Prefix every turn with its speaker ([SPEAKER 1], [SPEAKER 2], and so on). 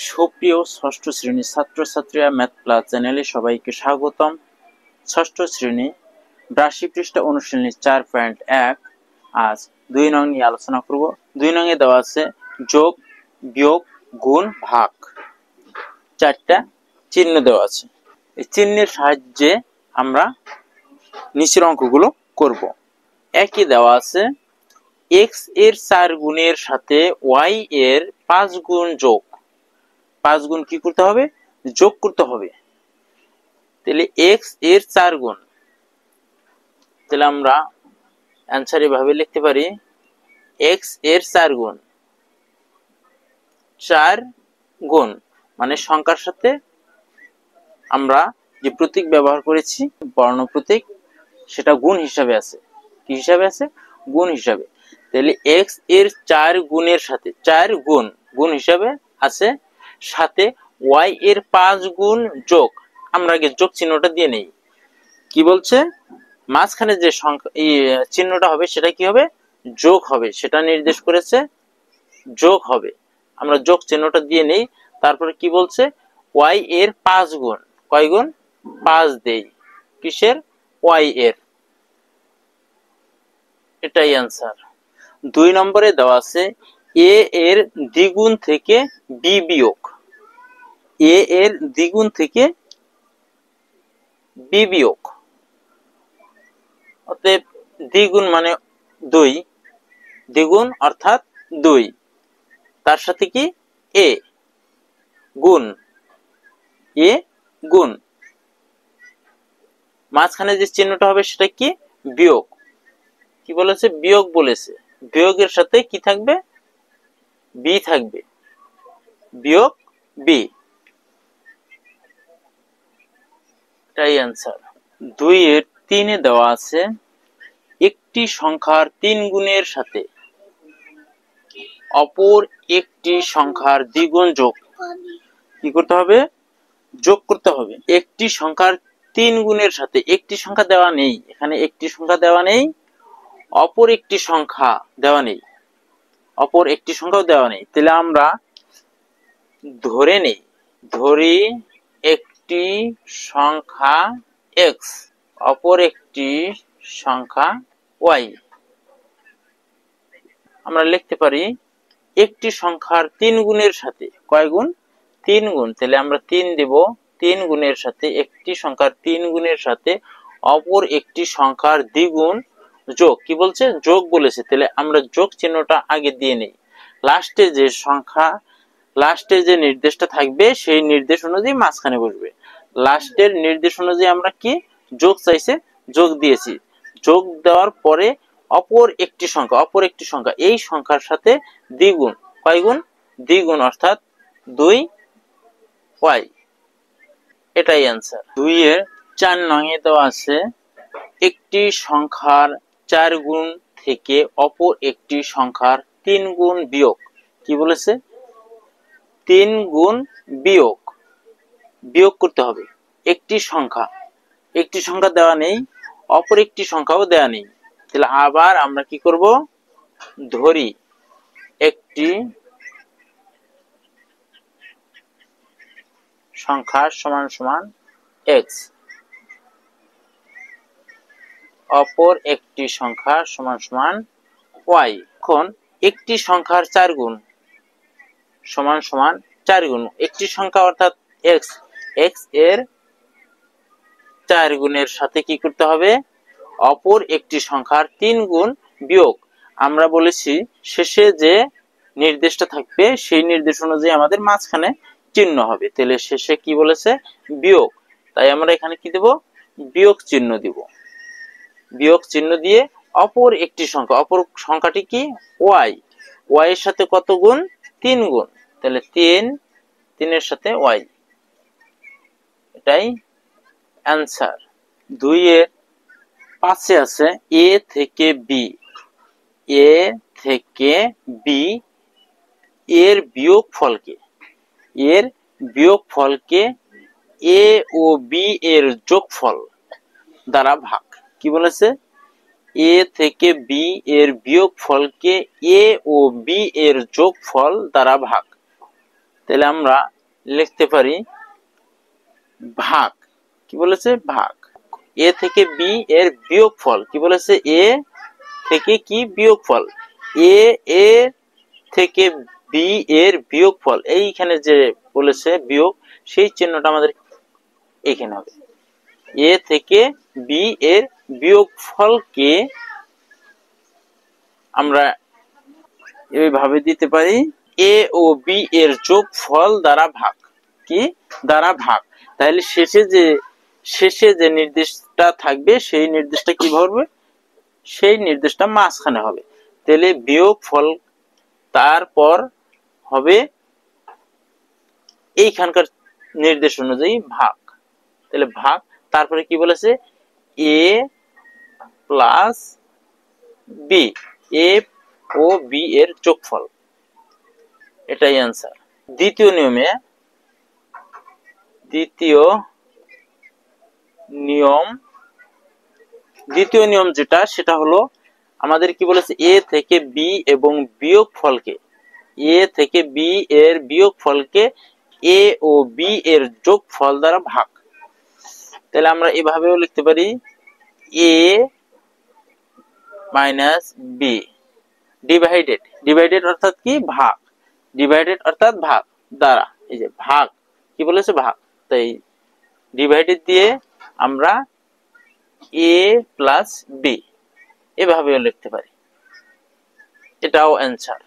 [SPEAKER 1] সুপ্রিয় ষষ্ঠ শ্রেণীর ছাত্রছাত্রীরা ম্যাথ প্লাস চ্যানেলে সবাইকে স্বাগতম। ষষ্ঠ শ্রেণী ৮২ পৃষ্ঠা অনুশীলনী ৪.১ আজ ২ নং নিয়ে আলোচনা করব। ২ নং এ দেওয়া আছে যোগ, বিয়োগ, গুণ, ভাগ। ৪টা চিহ্ন দেওয়া আছে। এই চিহ্নের সাহায্যে আমরা নিচের অঙ্কগুলো করব। একই দেওয়া আছে এক্স এর ৪ গুণের সাথে ওয়াই এর ৫ গুণ যোগ। ৫ গুণ কি করতে হবে? যোগ করতে হবে। তাহলে এক্স এর ৪ গুণ, তাহলে আমরা অ্যান্সার এভাবে লিখতে পারি এক্স এর ৪ গুণ। ৪ গুণ মানে সংখ্যার সাথে আমরা যে প্রতীক ব্যবহার করেছি বর্ণ প্রতীক, সেটা গুণ হিসাবে আছে। কি হিসাবে আছে? গুণ হিসাবে। তাহলে এক্স এর ৪ গুণের সাথে ৪ গুণ গুণ হিসাবে আছে, সাথে ওয়াই এর ৫ গুণ যোগ। আমরা আগে যোগ চিহ্নটা দিয়ে নেই। কি বলছে? মাঝখানে যে সংখ্যা এই চিহ্নটা হবে সেটা কি হবে? যোগ হবে। সেটা নির্দেশ করেছে যোগ হবে। আমরা যোগ চিহ্নটা দিয়ে নেই। তারপরে কি বলছে? ওয়াই এর ৫ গুণ। কয় গুণ? ৫ দেই। কিসের? ওয়াই এর। এটাই অ্যান্সার। ২ নম্বরে দেওয়া আছে এ এর দ্বিগুণ থেকে বি বিয়োগ। এ এর দ্বিগুণ থেকে বি বিয়োগ। অতএব দ্বিগুণ মানে ২, দ্বিগুণ অর্থাৎ ২, তার সাথে কি এ গুণ, এ গুণ, মাঝখানে যে চিহ্নটা হবে সেটা কি? বিয়োগ। কি বলেছে? বিয়োগ বলেছে। বিয়োগের সাথে কি থাকবে? বি থাকবে। বিয়োগ বি, এটাই অ্যান্সার। ২ এর ৩ এ দেওয়া আছে একটি সংখ্যার ৩ গুণের সাথে অপর একটি সংখ্যার দ্বিগুণ যোগ। কি করতে হবে? যোগ করতে হবে। একটি সংখ্যার ৩ গুণের সাথে, একটি সংখ্যা দেওয়া নেই এখানে, একটি সংখ্যা দেওয়া নেই, অপর একটি সংখ্যা দেওয়া নেই, অপর একটি সংখ্যাও দেওয়া নেই। তাহলে আমরা ধরে নেই, ধরি একটি সংখ্যা এক্স, অপর একটি সংখ্যা ওয়াই। আমরা লিখতে পারি একটি সংখ্যার ৩ গুণের সাথে, কয় গুণ? ৩ গুণ। তাহলে আমরা ৩ দেব। ৩ গুণের সাথে, একটি সংখ্যার ৩ গুণের সাথে অপর একটি সংখ্যার দ্বিগুণ যোগ। কি বলছে? যোগ বলেছে। তাহলে আমরা যোগ চিহ্নটা আগে দিয়ে নেই। লাস্টে যে সংখ্যা, লাস্টে যে নির্দেশটা থাকবে সেই নির্দেশ অনুযায়ী মাঝখানে বসবে। লাস্টের নির্দেশ অনুযায়ী আমরা কি যোগ চাইছে, যোগ দিয়েছি। যোগ দেওয়ার পরে অপর একটি সংখ্যা, অপর একটি সংখ্যা, এই সংখ্যার সাথে দ্বিগুণ। কয় গুণ? দ্বিগুণ অর্থাৎ ২ ওয়াই। এটাই অ্যান্সার। ২ এর ৪ নং এ দেওয়া আছে একটি সংখ্যার ৪ গুণ থেকে অপর একটি সংখ্যার ৩ গুণ বিয়োগ। কি বলেছে? ৩ গুণ বিয়োগ, বিয়োগ করতে হবে। একটি সংখ্যা, একটি সংখ্যা দেওয়া নেই, অপর একটি সংখ্যাও দেওয়া নেই। তাহলে আবার আমরা কি করব? ধরি একটি সংখ্যা সমান সমান এক্স, অপর একটি সংখ্যা সমান সমান ওয়াই। এখন একটি সংখ্যার ৪ গুণ সমান সমান ৪ গুণ, একটি সংখ্যা অর্থাৎ এক্স, এক্স এর ৪ গুণের সাথে কি করতে হবে? অপর একটি সংখ্যার ৩ গুণ বিয়োগ। আমরা বলেছি শেষে যে নির্দেশটা থাকবে সেই নির্দেশ অনুযায়ী আমাদের মাঝখানে চিহ্ন হবে। তাহলে শেষে কি বলেছে? বিয়োগ। তাই আমরা এখানে কি দেব? বিয়োগ চিহ্ন দিব। বিয়োগ চিহ্ন দিয়ে অপর একটি সংখ্যা, অপর সংখ্যাটি কি? ওয়াই। ওয়াই এর সাথে কত গুণ? ৩ গুণ। তাহলে ৩ এর সাথে ওয়াই। এটাই অ্যান্সার। ২ এর ৫ এ আছে এ থেকে বি, এ থেকে বি এর বিয়োগ ফলকে, এর বিয়োগ ফলকে এ ও বি এর যোগফল দ্বারা ভাগ। কি বলেছে? এ থেকে বি এর বিয়োগ ফলকে এ ও বি এর যোগফল দ্বারা ভাগ। তাহলে আমরা লিখতে পারি ভাগ, কি বলেছে ভাগ, এ থেকে বি এর বিয়োগফল, কি বলেছে এ থেকে কি বিয়োগফল, এ এর থেকে বি এর বিয়োগফল, এইখানে যে বলেছে বিয়োগ সেই চিহ্নটা আমাদের এখানে হবে, এ থেকে বি এর বিয়োগফলকে আমরা এইভাবে দিতে পারি এ ও বি এর যোগফল দ্বারা ভাগ, কি দ্বারা ভাগ। তাহলে শেষে যে নির্দেশটা থাকবে সেই নির্দেশটা কি হবে, সেই নির্দেশটা মাঝখানে হবে। তাহলে বিয়োগফল তারপর হবে এইখানকার নির্দেশ অনুযায়ী ভাগ, তাহলে ভাগ, তারপরে কি বলেছে এ প্লাস বি, এ ও বি এর যোগফল, এটাই অ্যান্সার। দ্বিতীয় নিয়ম যেটা সেটা হলো আমাদের কি বলেছে এ থেকে বি এবং বিয়োগফলকে, এ থেকে বি এর বিয়োগফলকে এ ও বি এর যোগফল দ্বারা ভাগ। তাহলে আমরা এভাবেও লিখতে পারি এ মাইনাস বি ডিভাইডেড অর্থাৎ কি ভাগ, ডিভাইডেড অর্থাৎ ভাগ দ্বারা, এই যে ভাগ কি বলেছে ভাগ, তাই ডিভাইডেড দিয়ে আমরা এ প্লাস বি এভাবেও লিখতে পারি, এটাও অ্যান্সার।